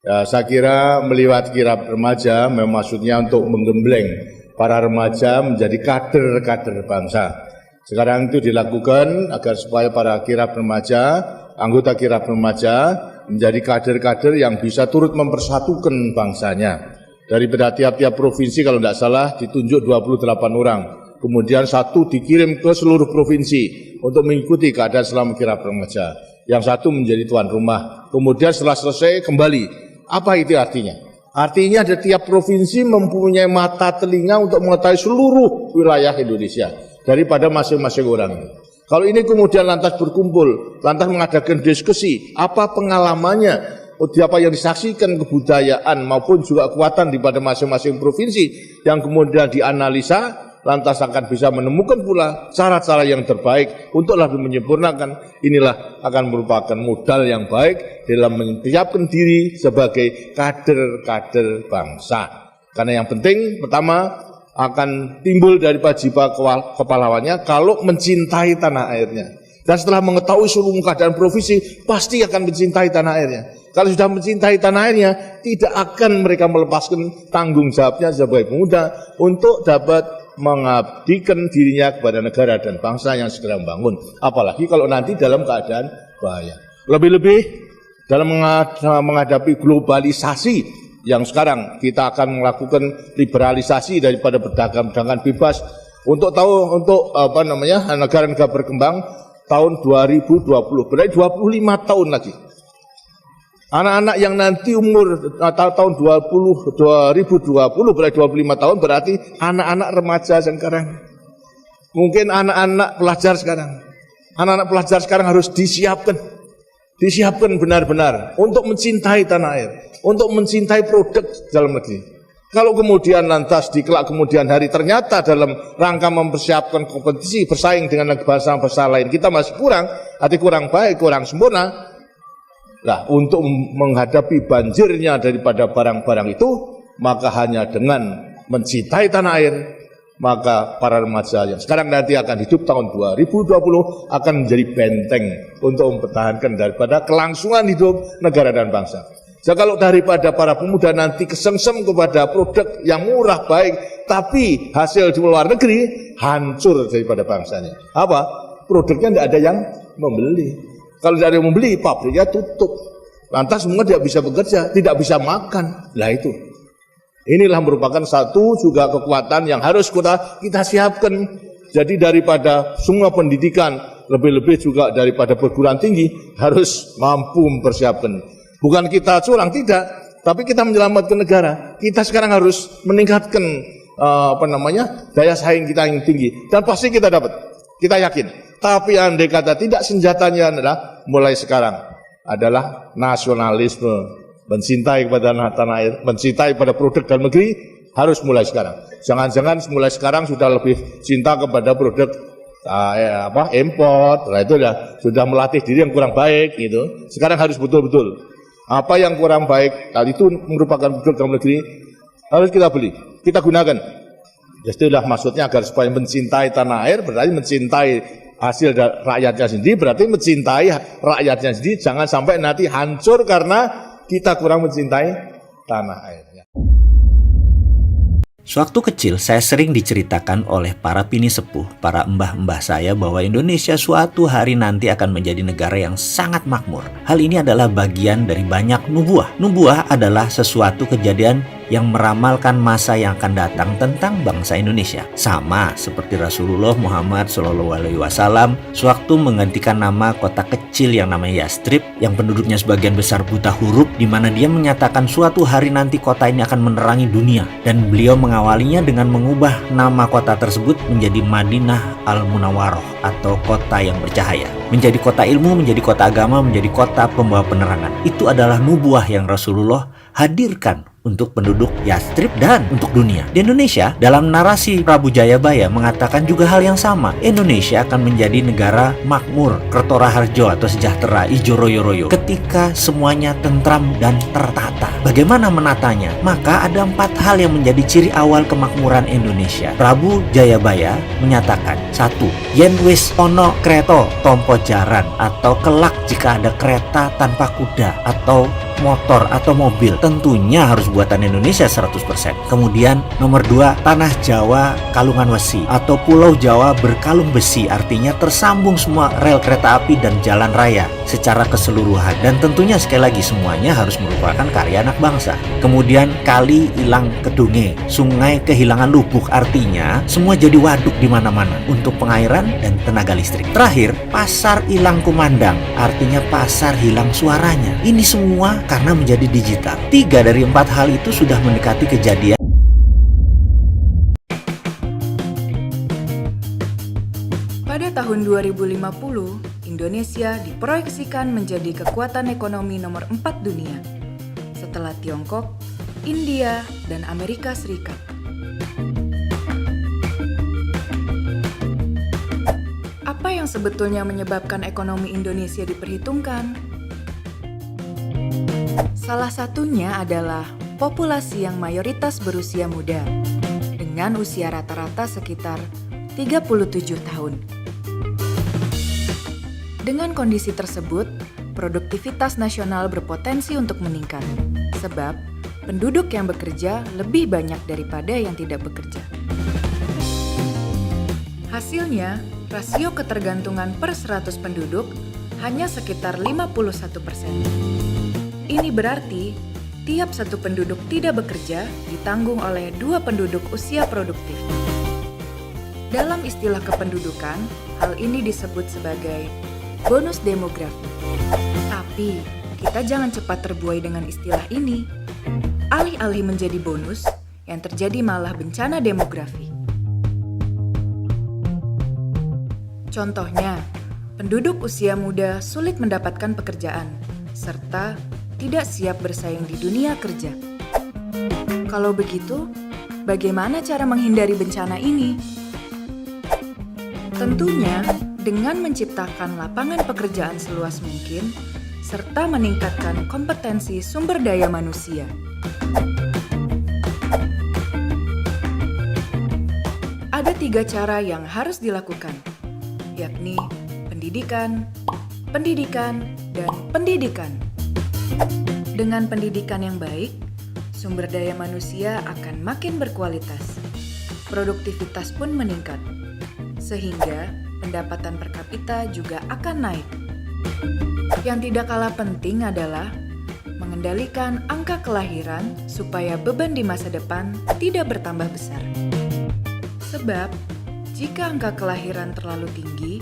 Ya, saya kira melihat kirab remaja memang maksudnya untuk menggembleng para remaja menjadi kader-kader bangsa. Sekarang itu dilakukan agar supaya para kirab remaja, anggota kirab remaja menjadi kader-kader yang bisa turut mempersatukan bangsanya. Daripada tiap-tiap provinsi kalau tidak salah ditunjuk 28 orang. Kemudian satu dikirim ke seluruh provinsi untuk mengikuti keadaan selama kirab remaja. Yang satu menjadi tuan rumah. Kemudian setelah selesai kembali. Apa itu artinya? Artinya ada tiap provinsi mempunyai mata telinga untuk mengetahui seluruh wilayah Indonesia daripada masing-masing orang. Kalau ini kemudian lantas berkumpul, lantas mengadakan diskusi, apa pengalamannya, apa yang disaksikan kebudayaan maupun juga kekuatan daripada masing-masing provinsi yang kemudian dianalisa, lantas akan bisa menemukan pula cara-cara yang terbaik untuk lebih menyempurnakan. Inilah akan merupakan modal yang baik dalam menyiapkan diri sebagai kader-kader bangsa. Karena yang penting pertama akan timbul daripada jiwa kepahlawannya kalau mencintai tanah airnya. Dan setelah mengetahui seluruh keadaan provinsi, pasti akan mencintai tanah airnya. Kalau sudah mencintai tanah airnya, tidak akan mereka melepaskan tanggung jawabnya sebagai pemuda untuk dapat mengabdikan dirinya kepada negara dan bangsa yang segera membangun. Apalagi kalau nanti dalam keadaan bahaya. Lebih-lebih dalam menghadapi globalisasi yang sekarang kita akan melakukan liberalisasi daripada perdagangan bebas untuk negara-negara berkembang tahun 2020. Berarti 25 tahun lagi. Anak-anak yang nanti umur tahun 2020 berarti 25 tahun berarti anak-anak remaja sekarang. Mungkin anak-anak pelajar sekarang. Anak-anak pelajar sekarang harus disiapkan benar-benar untuk mencintai tanah air, untuk mencintai produk dalam negeri. Kalau kemudian lantas di kelak kemudian hari ternyata dalam rangka mempersiapkan kompetisi bersaing dengan bangsa-bangsa lain kita masih kurang, arti kurang baik, kurang sempurna. Nah, untuk menghadapi banjirnya daripada barang-barang itu, maka hanya dengan mencintai tanah air, maka para remaja yang sekarang nanti akan hidup tahun 2020 akan menjadi benteng untuk mempertahankan daripada kelangsungan hidup negara dan bangsa. Jadi kalau daripada para pemuda nanti kesengsem kepada produk yang murah baik, tapi hasil di luar negeri hancur daripada bangsanya. Apa? Produknya tidak ada yang membeli. Kalau tidak ada yang membeli, pabriknya tutup. Lantas semua tidak bisa bekerja, tidak bisa makan. Nah itu. Inilah merupakan satu juga kekuatan yang harus kita siapkan. Jadi daripada semua pendidikan, lebih-lebih juga daripada perguruan tinggi, harus mampu mempersiapkan. Bukan kita curang, tidak. Tapi kita menyelamatkan negara. Kita sekarang harus meningkatkan daya saing kita yang tinggi. Dan pasti kita dapat. Kita yakin. Tapi andai kata tidak, senjatanya adalah mulai sekarang adalah nasionalisme, mencintai kepada tanah air, mencintai pada produk dalam negeri harus mulai sekarang. Jangan-jangan mulai sekarang sudah lebih cinta kepada produk import, nah itu sudah melatih diri yang kurang baik gitu. Sekarang harus betul-betul apa yang kurang baik, hal itu merupakan produk dalam negeri harus kita beli, kita gunakan. Jadi itulah maksudnya agar supaya mencintai tanah air berarti mencintai hasil rakyatnya sendiri, berarti mencintai rakyatnya sendiri, jangan sampai nanti hancur karena kita kurang mencintai tanah airnya. Sewaktu kecil, saya sering diceritakan oleh para pini sepuh, para mbah-mbah saya bahwa Indonesia suatu hari nanti akan menjadi negara yang sangat makmur. Hal ini adalah bagian dari banyak nubuah. Nubuah adalah sesuatu kejadian yang meramalkan masa yang akan datang tentang bangsa Indonesia. Sama seperti Rasulullah Muhammad SAW sewaktu menggantikan nama kota kecil yang namanya Yastrib, yang penduduknya sebagian besar buta huruf, di mana dia menyatakan suatu hari nanti kota ini akan menerangi dunia. Dan beliau mengawalinya dengan mengubah nama kota tersebut menjadi Madinah Al-Munawwaroh atau kota yang bercahaya. Menjadi kota ilmu, menjadi kota agama, menjadi kota pembawa penerangan. Itu adalah nubuah yang Rasulullah hadirkan untuk penduduk Yastrib dan untuk dunia. Di Indonesia, dalam narasi Prabu Jayabaya mengatakan juga hal yang sama. Indonesia akan menjadi negara makmur, Kerto Raharjo atau sejahtera, ijo royo-royo, ketika semuanya tentram dan tertata. Bagaimana menatanya? Maka ada 4 hal yang menjadi ciri awal kemakmuran Indonesia. Prabu Jayabaya menyatakan, 1. Yen wis ono kreto tompo jaran, atau kelak jika ada kereta tanpa kuda, atau motor atau mobil tentunya harus buatan Indonesia 100%. Kemudian nomor 2, tanah Jawa kalungan besi atau Pulau Jawa berkalung besi, artinya tersambung semua rel kereta api dan jalan raya secara keseluruhan, dan tentunya sekali lagi semuanya harus merupakan karya anak bangsa. Kemudian kali hilang kedunge, sungai kehilangan lubuk, artinya semua jadi waduk di mana-mana untuk pengairan dan tenaga listrik. Terakhir, pasar hilang kumandang, artinya pasar hilang suaranya. Ini semua karena menjadi digital. 3 dari 4 hal itu sudah mendekati kejadian. Pada tahun 2050, Indonesia diproyeksikan menjadi kekuatan ekonomi nomor 4 dunia, setelah Tiongkok, India, dan Amerika Serikat. Apa yang sebetulnya menyebabkan ekonomi Indonesia diperhitungkan? Salah satunya adalah populasi yang mayoritas berusia muda, dengan usia rata-rata sekitar 37 tahun. Dengan kondisi tersebut, produktivitas nasional berpotensi untuk meningkat, sebab penduduk yang bekerja lebih banyak daripada yang tidak bekerja. Hasilnya, rasio ketergantungan per 100 penduduk hanya sekitar 51%. Ini berarti, tiap satu penduduk tidak bekerja ditanggung oleh 2 penduduk usia produktif. Dalam istilah kependudukan, hal ini disebut sebagai bonus demografi. Tapi, kita jangan cepat terbuai dengan istilah ini. Alih-alih menjadi bonus, yang terjadi malah bencana demografi. Contohnya, penduduk usia muda sulit mendapatkan pekerjaan, serta tidak siap bersaing di dunia kerja. Kalau begitu, bagaimana cara menghindari bencana ini? Tentunya, dengan menciptakan lapangan pekerjaan seluas mungkin, serta meningkatkan kompetensi sumber daya manusia. Ada 3 cara yang harus dilakukan, yakni pendidikan, pendidikan, dan pendidikan. Dengan pendidikan yang baik, sumber daya manusia akan makin berkualitas. Produktivitas pun meningkat, sehingga pendapatan per kapita juga akan naik. Yang tidak kalah penting adalah mengendalikan angka kelahiran supaya beban di masa depan tidak bertambah besar. Sebab, jika angka kelahiran terlalu tinggi,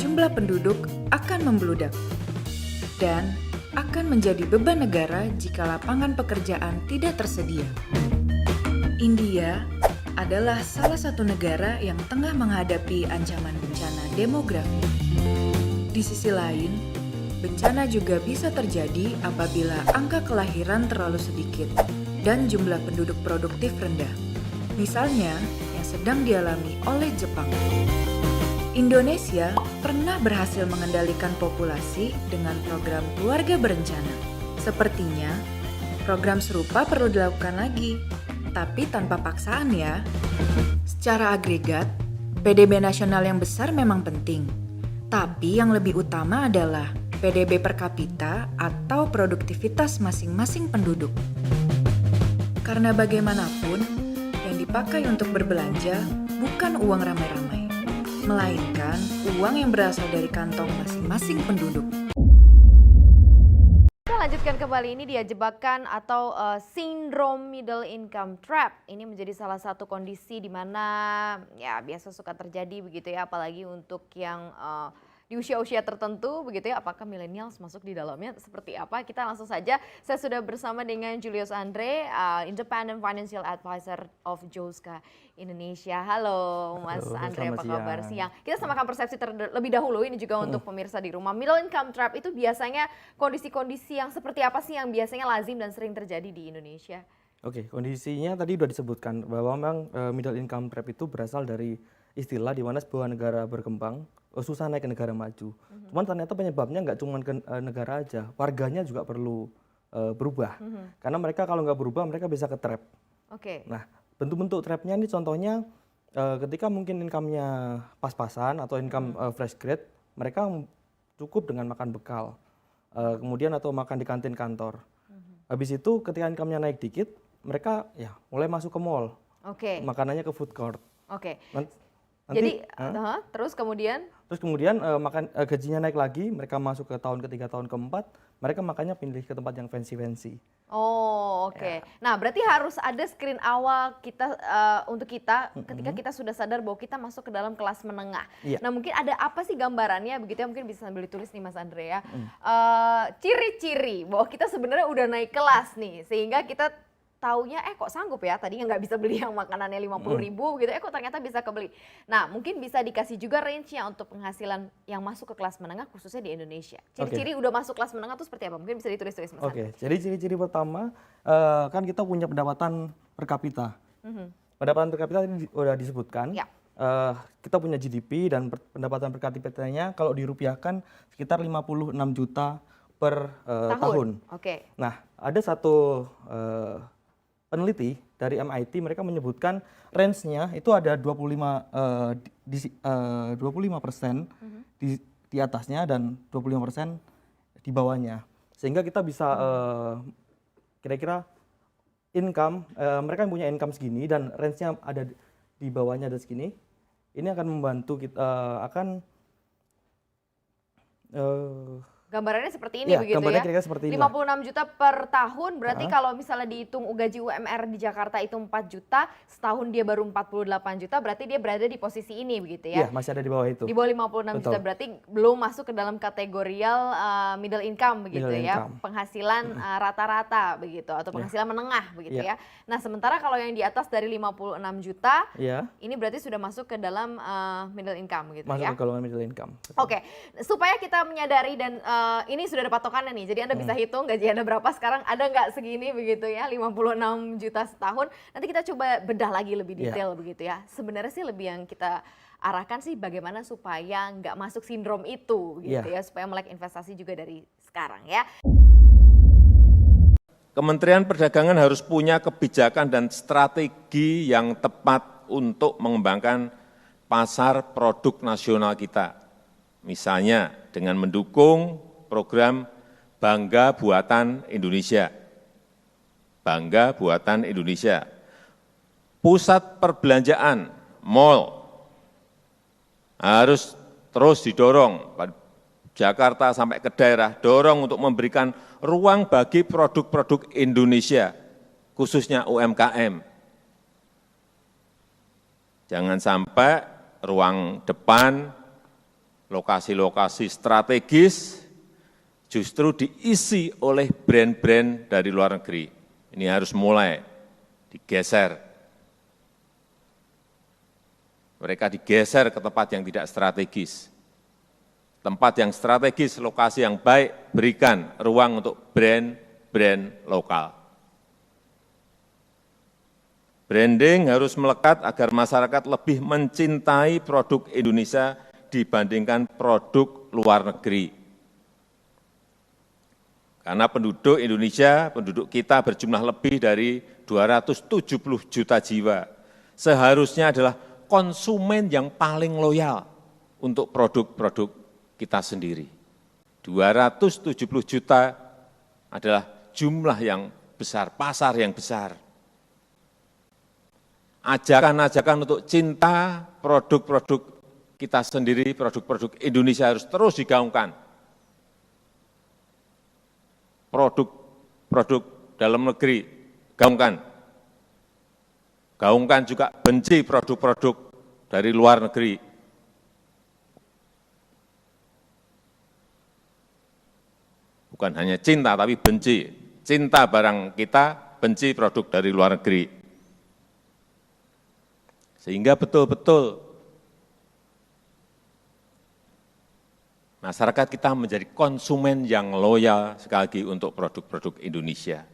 jumlah penduduk akan membludak dan akan menjadi beban negara jika lapangan pekerjaan tidak tersedia. India adalah salah satu negara yang tengah menghadapi ancaman bencana demografi. Di sisi lain, bencana juga bisa terjadi apabila angka kelahiran terlalu sedikit dan jumlah penduduk produktif rendah. Misalnya, yang sedang dialami oleh Jepang. Indonesia pernah berhasil mengendalikan populasi dengan program keluarga berencana. Sepertinya, program serupa perlu dilakukan lagi, tapi tanpa paksaan ya. Secara agregat, PDB nasional yang besar memang penting. Tapi yang lebih utama adalah PDB per kapita atau produktivitas masing-masing penduduk. Karena bagaimanapun, yang dipakai untuk berbelanja bukan uang ramai-ramai, melainkan uang yang berasal dari kantong masing-masing penduduk. Lanjutkan kembali, ini dia jebakan atau sindrom middle income trap. Ini menjadi salah satu kondisi di mana ya biasa suka terjadi begitu ya, apalagi untuk yang di usia-usia tertentu begitu ya. Apakah millennials masuk di dalamnya seperti apa? Kita langsung saja. Saya sudah bersama dengan Julius Andre, Independent Financial Advisor of Joska Indonesia. Halo Mas Andre, apa kabar siang? Kita samakan persepsi terlebih dahulu ini juga untuk pemirsa di rumah. Middle income trap itu biasanya kondisi-kondisi yang seperti apa sih yang biasanya lazim dan sering terjadi di Indonesia? Oke, kondisinya tadi sudah disebutkan bahwa memang middle income trap itu berasal dari istilah di mana sebuah negara berkembang susah naik ke negara maju. Cuman ternyata penyebabnya nggak cuma ke negara aja, warganya juga perlu berubah. Karena mereka kalau nggak berubah mereka bisa ke trap. Oke. Nah, bentuk-bentuk trapnya ini contohnya ketika mungkin income-nya pas-pasan atau income fresh grade, mereka cukup dengan makan bekal. kemudian atau makan di kantin kantor. Habis itu ketika income-nya naik dikit, mereka ya mulai masuk ke mall, Oke. makanannya ke food court. Oke. Nanti, Jadi terus terus kemudian gajinya naik lagi, mereka masuk ke tahun ketiga, tahun keempat, mereka makannya pindah ke tempat yang fancy-fancy. Oh, oke. Nah, berarti harus ada screen awal kita untuk kita ketika kita sudah sadar bahwa kita masuk ke dalam kelas menengah. Iya. Nah, mungkin ada apa sih gambarannya begitu ya? Mungkin bisa sambil ditulis nih Mas Andre ya. Ciri-ciri bahwa kita sebenarnya udah naik kelas nih, sehingga kita taunya kok sanggup ya, tadinya nggak bisa beli yang makanannya 50.000 gitu, kok ternyata bisa kebeli. Nah, mungkin bisa dikasih juga range-nya untuk penghasilan yang masuk ke kelas menengah khususnya di Indonesia. Ciri-ciri udah masuk kelas menengah itu seperti apa? Mungkin bisa ditulis-tulis Mas Andre. Oke, jadi ciri-ciri pertama kan kita punya pendapatan per kapita. Pendapatan per kapita tadi udah disebutkan. Ya. Kita punya GDP dan pendapatan per kapitanya kalau dirupiahkan sekitar 56 juta per tahun. Oke. Nah, ada satu peneliti dari MIT, mereka menyebutkan range-nya itu ada 25% di atasnya dan 25% di bawahnya. Sehingga kita bisa kira-kira income, mereka yang punya income segini dan range-nya ada di bawahnya ada segini. Ini akan membantu kita Gambarannya seperti ini ya, begitu gambarnya ya. kira-kira seperti ini. 56 juta per tahun berarti kalau misalnya dihitung gaji UMR di Jakarta itu 4 juta, setahun dia baru 48 juta, berarti dia berada di posisi ini begitu ya. Iya, masih ada di bawah itu. Di bawah 56 juta Betul. berarti belum masuk ke dalam kategorial middle income begitu Middle ya. income. Penghasilan rata-rata begitu atau penghasilan menengah begitu ya. Nah, sementara kalau yang di atas dari 56 juta Iya, ini berarti sudah masuk ke dalam middle income gitu masuk ya. ke golongan middle income. Betul. Oke, supaya kita menyadari dan ini sudah ada patokannya nih, jadi Anda bisa hitung gaji Anda berapa sekarang, ada nggak segini begitu ya, 56 juta setahun. Nanti kita coba bedah lagi lebih detail begitu ya. Sebenarnya sih lebih yang kita arahkan sih bagaimana supaya nggak masuk sindrom itu gitu ya, supaya melek investasi juga dari sekarang ya. Kementerian Perdagangan harus punya kebijakan dan strategi yang tepat untuk mengembangkan pasar produk nasional kita. Misalnya dengan mendukung program Bangga Buatan Indonesia. Bangga Buatan Indonesia. Pusat perbelanjaan, mal, harus terus didorong. Jakarta sampai ke daerah, dorong untuk memberikan ruang bagi produk-produk Indonesia, khususnya UMKM. Jangan sampai ruang depan, lokasi-lokasi strategis, justru diisi oleh brand-brand dari luar negeri. Ini harus mulai digeser. Mereka digeser ke tempat yang tidak strategis. Tempat yang strategis, lokasi yang baik, berikan ruang untuk brand-brand lokal. Branding harus melekat agar masyarakat lebih mencintai produk Indonesia dibandingkan produk luar negeri. Karena penduduk Indonesia, penduduk kita berjumlah lebih dari 270 juta jiwa. Seharusnya adalah konsumen yang paling loyal untuk produk-produk kita sendiri. 270 juta adalah jumlah yang besar, pasar yang besar. Ajakan-ajakan untuk cinta produk-produk kita sendiri, produk-produk Indonesia harus terus digaungkan. Produk-produk dalam negeri, gaungkan. Gaungkan juga benci produk-produk dari luar negeri. Bukan hanya cinta, tapi benci. Cinta barang kita, benci produk dari luar negeri. Sehingga betul-betul masyarakat kita menjadi konsumen yang loyal sekali lagi untuk produk-produk Indonesia.